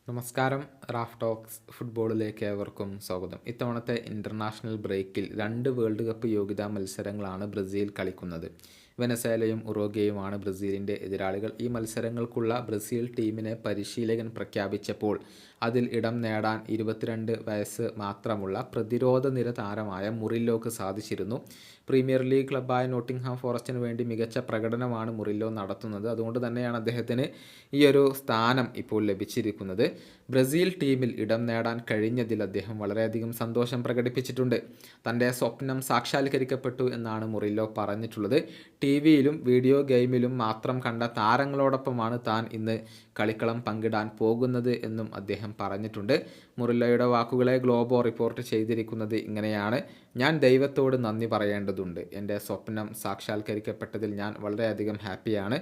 നമസ്കാരം. Raf talks ഫുട്ബോളിലേക്ക് ഏവർക്കും സ്വാഗതം. ഇത്തവണത്തെ ഇൻ്റർനാഷണൽ ബ്രേക്കിൽ 2 വേൾഡ് കപ്പ് യോഗ്യതാ മത്സരങ്ങളാണ് ബ്രസീൽ കളിക്കുന്നത്. വെനസ്വേലയും ഉറുഗ്വേയുമാണ് ബ്രസീലിൻ്റെ എതിരാളികൾ. ഈ മത്സരങ്ങൾക്കുള്ള ബ്രസീൽ ടീമിനെ പരിശീലകൻ പ്രഖ്യാപിച്ചപ്പോൾ അതിൽ ഇടം നേടാൻ 22 വയസ്സ് മാത്രമുള്ള പ്രതിരോധ നിര താരമായ മുറില്ലോക്ക് സാധിച്ചിരുന്നു. പ്രീമിയർ ലീഗ് ക്ലബ്ബായ നോട്ടിംഗ്ഹാം ഫോറസ്റ്റിന് വേണ്ടി മികച്ച പ്രകടനമാണ് മുറില്ലോ നടത്തുന്നത്. അതുകൊണ്ട് തന്നെയാണ് അദ്ദേഹത്തിന് ഈ ഒരു സ്ഥാനം ഇപ്പോൾ ലഭിച്ചിരിക്കുന്നത്. ബ്രസീൽ ടീമിൽ ഇടം നേടാൻ കഴിഞ്ഞതിൽ അദ്ദേഹം വളരെയധികം സന്തോഷം പ്രകടിപ്പിച്ചിട്ടുണ്ട്. തൻ്റെ സ്വപ്നം സാക്ഷാത്കരിക്കപ്പെട്ടു എന്നാണ് മുറില്ലോ പറഞ്ഞിട്ടുള്ളത്. ടിവിയിലും വീഡിയോ ഗെയിമിലും മാത്രം കണ്ട താരങ്ങളോടൊപ്പമാണ് താൻ ഇന്ന് കളിക്കളം പങ്കിടാൻ പോകുന്നത് എന്നും അദ്ദേഹം പറഞ്ഞിട്ടുണ്ട്. മുറില്ലോയുടെ വാക്കുകളെ ഗ്ലോബോ റിപ്പോർട്ട് ചെയ്തിരിക്കുന്നത് ഇങ്ങനെയാണ്: ഞാൻ ദൈവത്തോട് നന്ദി പറയേണ്ടതുണ്ട്. എൻ്റെ സ്വപ്നം സാക്ഷാത്കരിക്കപ്പെട്ടതിൽ ഞാൻ വളരെയധികം ഹാപ്പിയാണ്.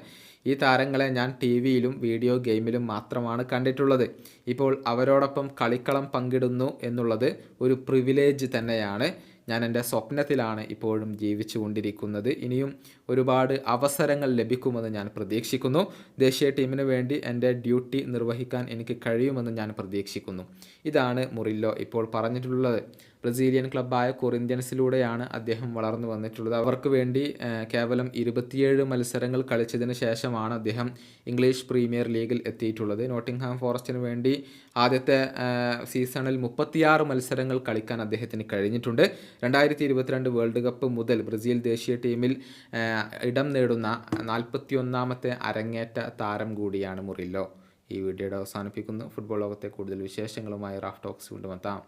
ഈ താരങ്ങളെ ഞാൻ ടിവിയിലും വീഡിയോ ഗെയിമിലും മാത്രമാണ് കണ്ടിട്ടുള്ളത്. ഇപ്പോൾ അവരോടൊപ്പം കളിക്കളം പങ്കിടുന്നു എന്നുള്ളത് ഒരു പ്രിവിലേജ് തന്നെയാണ്. ഞാൻ എൻ്റെ സ്വപ്നത്തിലാണ് ഇപ്പോഴും ജീവിച്ചു കൊണ്ടിരിക്കുന്നത്. ഇനിയും ഒരുപാട് അവസരങ്ങൾ ലഭിക്കുമെന്ന് ഞാൻ പ്രതീക്ഷിക്കുന്നു. ദേശീയ ടീമിന് വേണ്ടി എൻ്റെ ഡ്യൂട്ടി നിർവഹിക്കാൻ എനിക്ക് കഴിയുമെന്ന് ഞാൻ പ്രതീക്ഷിക്കുന്നു. ഇതാണ് മുറില്ലോ ഇപ്പോൾ പറഞ്ഞിട്ടുള്ളത്. ബ്രസീലിയൻ ക്ലബ്ബായ കൊറിന്ത്യൻസിലൂടെയാണ് അദ്ദേഹം വളർന്നു വന്നിട്ടുള്ളത്. അവർക്ക് വേണ്ടി കേവലം 27 മത്സരങ്ങൾ കളിച്ചതിന് ശേഷമാണ് അദ്ദേഹം ഇംഗ്ലീഷ് പ്രീമിയർ ലീഗിൽ എത്തിയിട്ടുള്ളത്. നോട്ടിംഗ്ഹാം ഫോറസ്റ്റിന് വേണ്ടി ആദ്യത്തെ സീസണിൽ 36 മത്സരങ്ങൾ കളിക്കാൻ അദ്ദേഹത്തിന് കഴിഞ്ഞിട്ടുണ്ട്. 2022 വേൾഡ് കപ്പ് മുതൽ ബ്രസീൽ ദേശീയ ടീമിൽ ഇടം നേടുന്ന 41ാമത്തെ അരങ്ങേറ്റ താരം കൂടിയാണ് മുറില്ലോ. ഈ വീഡിയോയുടെ അവസാനിപ്പിക്കുന്നു. ഫുട്ബോൾ ലോകത്തെ കൂടുതൽ വിശേഷങ്ങളുമായി റാഫ് ടോക്സ് വീണ്ടും എത്താം.